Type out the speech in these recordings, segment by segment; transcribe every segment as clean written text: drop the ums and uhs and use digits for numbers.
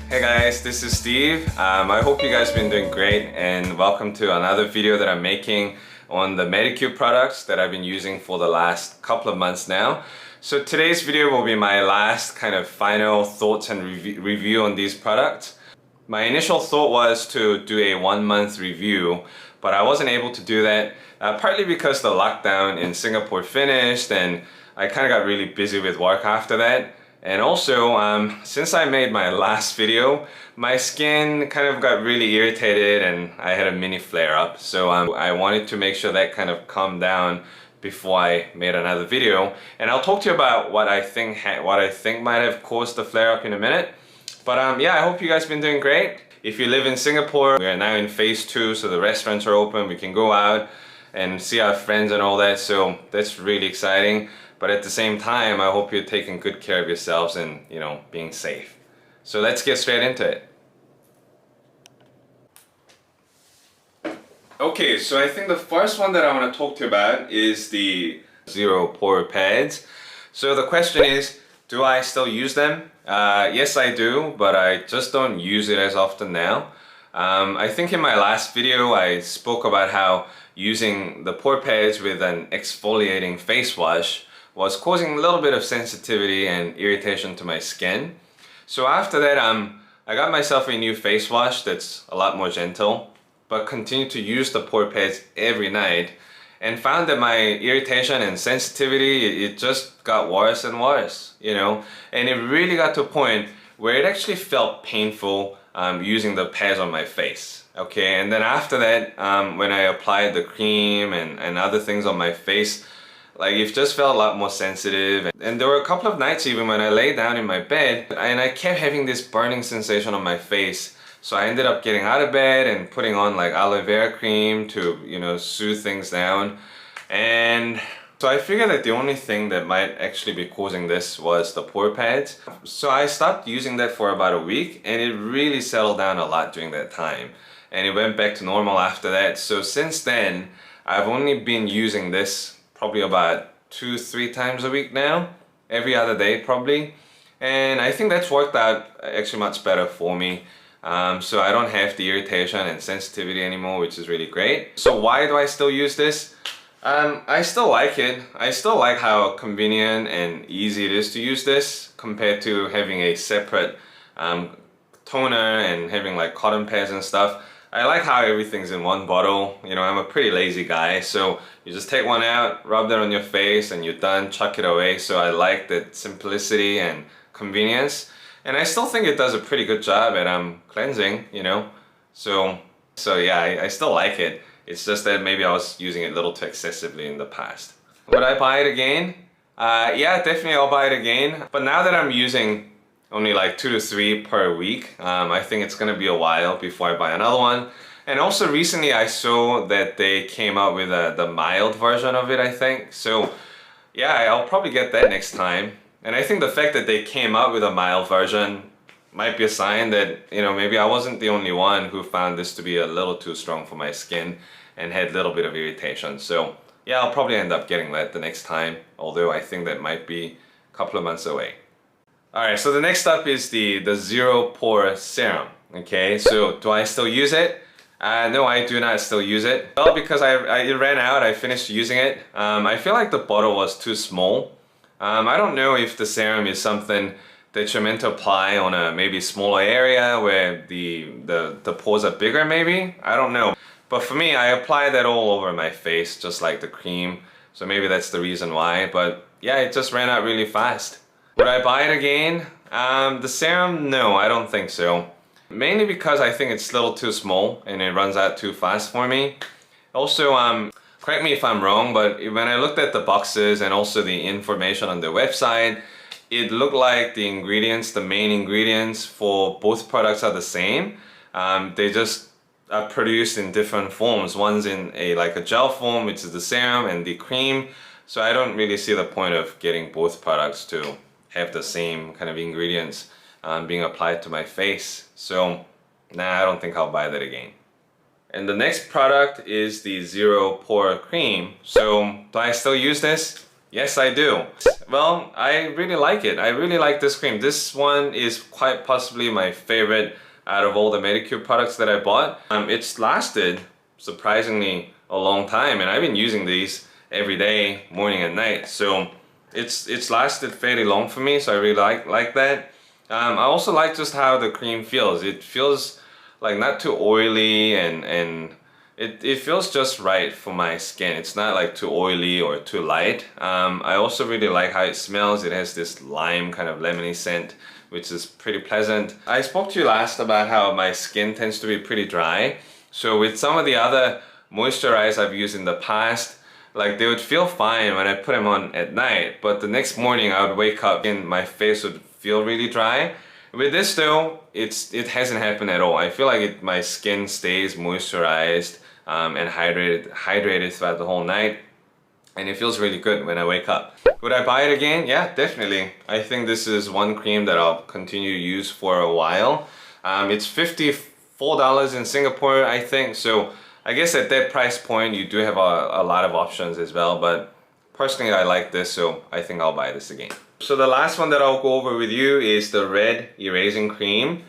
Hey guys, this is Steve. I hope you guys have been doing great, and welcome to another video that I'm making on the MEDICUBE products that I've been using for the last couple of months now. So today's video will be my last kind of final thoughts and review on these products. My initial thought was to do a 1-month review, but I wasn't able to do that, partly because the lockdown in Singapore finished and I kind of got really busy with work after that. And also, since I made my last video, my skin kind of got really irritated and I had a mini flare-up. So I wanted to make sure that kind of calmed down before I made another video. And I'll talk to you about what I think might have caused the flare-up in a minute. But yeah, I hope you guys have been doing great. If you live in Singapore, we are now in phase 2, so the restaurants are open. We can go out and see our friends and all that. So that's really exciting. But at the same time, I hope you're taking good care of yourselves and, you know, being safe. So let's get straight into it. Okay, so I think the first one that I want to talk to you about is the Zero Pore pads. So the question is, do I still use them? Yes, I do, but I just don't use it as often now. I think in my last video, I spoke about how using the pore pads with an exfoliating face wash was causing a little bit of sensitivity and irritation to my skin. So after that, I got myself a new face wash that's a lot more gentle, but continued to use the pore pads every night and found that my irritation and sensitivity, it just got worse and worse, you know? And it really got to a point where it actually felt painful using the pads on my face, okay? And then after that, when I applied the cream and other things on my face, like it just felt a lot more sensitive. And there were a couple of nights even when I lay down in my bed and I kept having this burning sensation on my face. So I ended up getting out of bed and putting on like aloe vera cream to, you know, soothe things down. And so I figured that the only thing that might actually be causing this was the pore pads. So I stopped using that for about a week and it really settled down a lot during that time. And it went back to normal after that. So since then, I've only been using this probably about 2-3 times a week now, every other day probably. And I think that's worked out actually much better for me. So I don't have the irritation and sensitivity anymore, which is really great. So why do I still use this? I still like it. I still like how convenient and easy it is to use this compared to having a separate toner and having like cotton pads and stuff. I like how everything's in one bottle. You know, I'm a pretty lazy guy, so you just take one out, rub that on your face, and you're done, chuck it away. So I like that simplicity and convenience. And I still think it does a pretty good job at cleansing, you know. So yeah, I still like it. It's just that maybe I was using it a little too excessively in the past. Would I buy it again? Yeah, definitely I'll buy it again. But now that I'm using only like 2 to 3 per week, I think it's gonna be a while before I buy another one. And also recently I saw that they came out with the mild version of it, I think. So yeah, I'll probably get that next time. And I think the fact that they came out with a mild version might be a sign that, you know, maybe I wasn't the only one who found this to be a little too strong for my skin and had a little bit of irritation. So yeah, I'll probably end up getting that the next time, although I think that might be a couple of months away. Alright, so the next up is the Zero Pore Serum. Okay, so do I still use it? No, I do not still use it. Well, because it ran out, I finished using it. I feel like the bottle was too small. I don't know if the serum is something that you're meant to apply on a maybe smaller area where the pores are bigger maybe. I don't know. But for me, I apply that all over my face, just like the cream. So maybe that's the reason why. But yeah, it just ran out really fast. Would I buy it again? The serum, no, I don't think so. Mainly because I think it's a little too small and it runs out too fast for me. Also, correct me if I'm wrong, but when I looked at the boxes and also the information on the website, it looked like the ingredients, the main ingredients for both products are the same. They just are produced in different forms. One's in like a gel form, which is the serum, and the cream. So I don't really see the point of getting both products to have the same kind of ingredients being applied to my face. So nah, I don't think I'll buy that again. And the next product is the Zero Pore Cream. So do I still use this? Yes, I do. Well, I really like it. I really like this cream. This one is quite possibly my favorite out of all the MEDICUBE products that I bought. It's lasted surprisingly a long time, and I've been using these every day, morning and night. So it's lasted fairly long for me, so I really like that. I also like just how the cream feels. It feels like not too oily, and it feels just right for my skin. It's not like too oily or too light. I also really like how it smells. It has this lime kind of lemony scent, which is pretty pleasant. I spoke to you last about how my skin tends to be pretty dry. So with some of the other moisturizers I've used in the past, like they would feel fine when I put them on at night, but the next morning I would wake up and my face would feel really dry. With this though, it hasn't happened at all. I feel like my skin stays moisturized and hydrated throughout the whole night, and it feels really good when I wake up. Would I buy it again? Yeah, definitely. I think this is one cream that I'll continue to use for a while. It's $54 in Singapore, I think, so I guess at that price point you do have a lot of options as well, but personally I like this, so I think I'll buy this again. So the last one that I'll go over with you is the red erasing cream.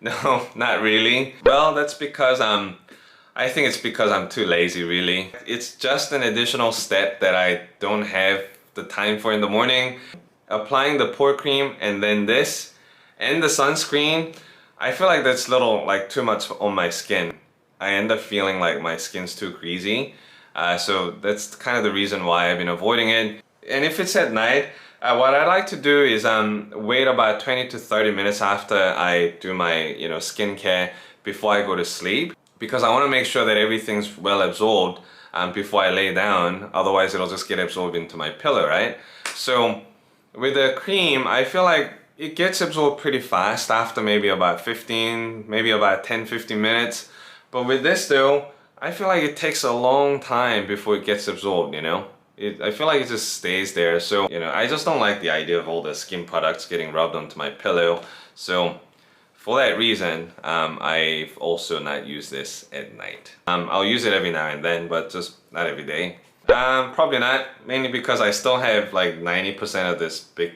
No, not really. Well, that's because I think it's because I'm too lazy, really. It's just an additional step that I don't have the time for in the morning. Applying the pore cream and then this and the sunscreen, I feel like that's like too much on my skin. I end up feeling like my skin's too greasy. So that's kind of the reason why I've been avoiding it. And if it's at night, what I like to do is wait about 20 to 30 minutes after I do my skincare before I go to sleep, because I want to make sure that everything's well absorbed before I lay down. Otherwise it'll just get absorbed into my pillow, right? So with the cream, I feel like it gets absorbed pretty fast after maybe about 10-15 minutes. But with this though, I feel like it takes a long time before it gets absorbed, I feel like it just stays there. So, I just don't like the idea of all the skin products getting rubbed onto my pillow. So for that reason, I've also not used this at night. I'll use it every now and then, but just not every day. Probably not, mainly because I still have like 90% of this big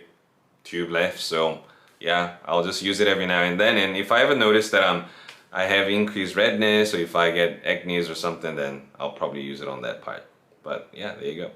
tube left. So yeah, I'll just use it every now and then. And if I ever notice that I have increased redness, or if I get acne or something, then I'll probably use it on that part. But yeah, there you go.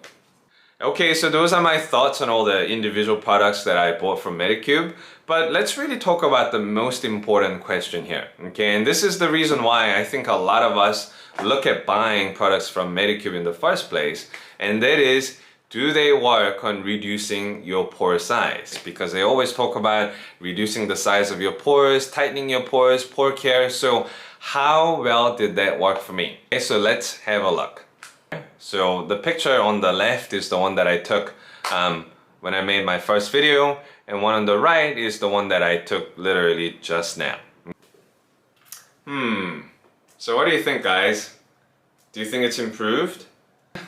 Okay, so those are my thoughts on all the individual products that I bought from MEDICUBE. But let's really talk about the most important question here. Okay, and this is the reason why I think a lot of us look at buying products from MEDICUBE in the first place. And that is, do they work on reducing your pore size? Because they always talk about reducing the size of your pores, tightening your pores, pore care. So how well did that work for me? Okay, so let's have a look. So the picture on the left is the one that I took when I made my first video, and one on the right is the one that I took literally just now. So what do you think, guys? Do you think it's improved?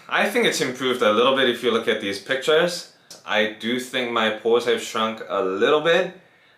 I think it's improved a little bit if you look at these pictures. I do think my pores have shrunk a little bit.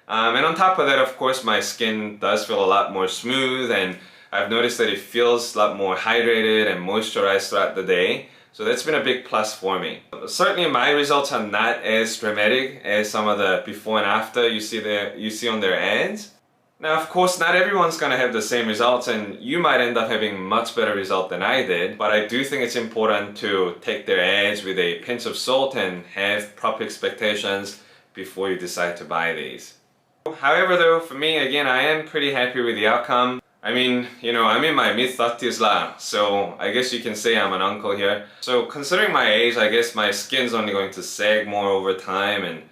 And on top of that, of course, my skin does feel a lot more smooth, and I've noticed that it feels a lot more hydrated and moisturized throughout the day. So that's been a big plus for me. Certainly my results are not as dramatic as some of the before and after you see on their ads. Now, of course, not everyone's gonna have the same results, and you might end up having much better result than I did, but I do think it's important to take their ads with a pinch of salt and have proper expectations before you decide to buy these. However though, for me, again, I am pretty happy with the outcome. I mean, I'm in my mid-30s lah, so I guess you can say I'm an uncle here. So considering my age, I guess my skin's only going to sag more over time, and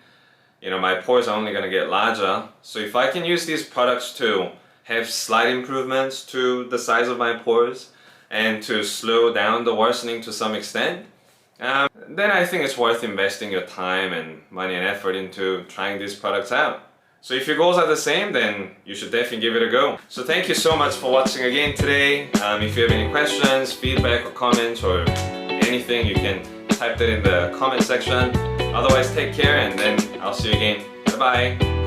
my pores are only going to get larger. So if I can use these products to have slight improvements to the size of my pores and to slow down the worsening to some extent, then I think it's worth investing your time and money and effort into trying these products out. So if your goals are the same, then you should definitely give it a go. So thank you so much for watching again today. If you have any questions, feedback or comments or anything, you can type that in the comment section. Otherwise, take care, and then I'll see you again. Bye-bye.